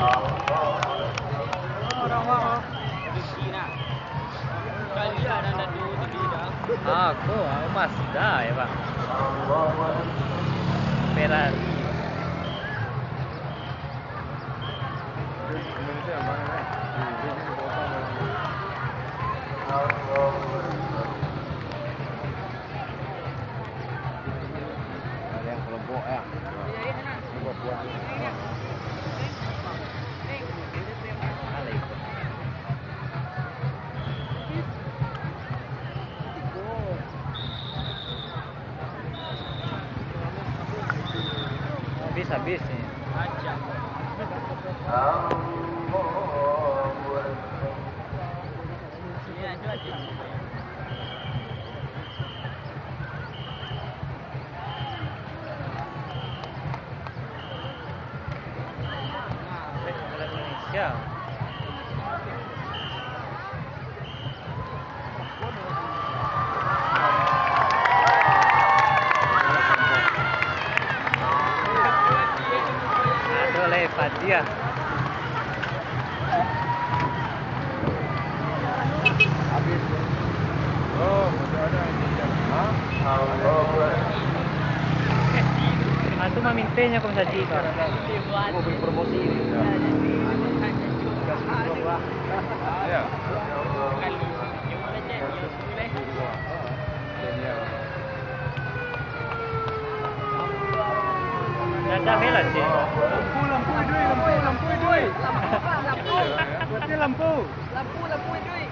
Aku Mazda ya Pak. Ferrari. Ada yang kelompok ya. Kelompok buat. Habis nih. Indonesia. Fatia. Habis. Oh, masih ada ini. Itu mamintenya kung sa dito. Mau beli promosi ini. Ya. Nada melas sih. Lampu doi. Berarti lampu. Lampu doi.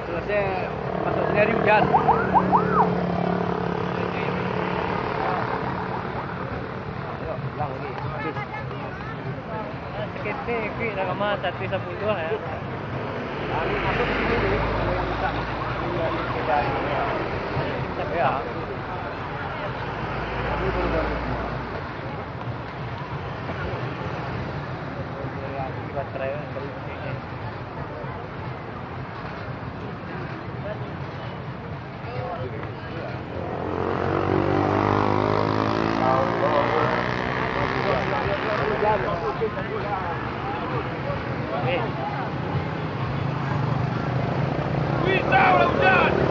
Selesai masuk sendiri hujan. Lang lagi. Habis. Sakit na kamata at sa pulo ya. Lagi masuk sini dulu. Kalau yang bisa. Ya. Ini baru semua. Baterai yang baru ini. Wih, tahu lah hujan.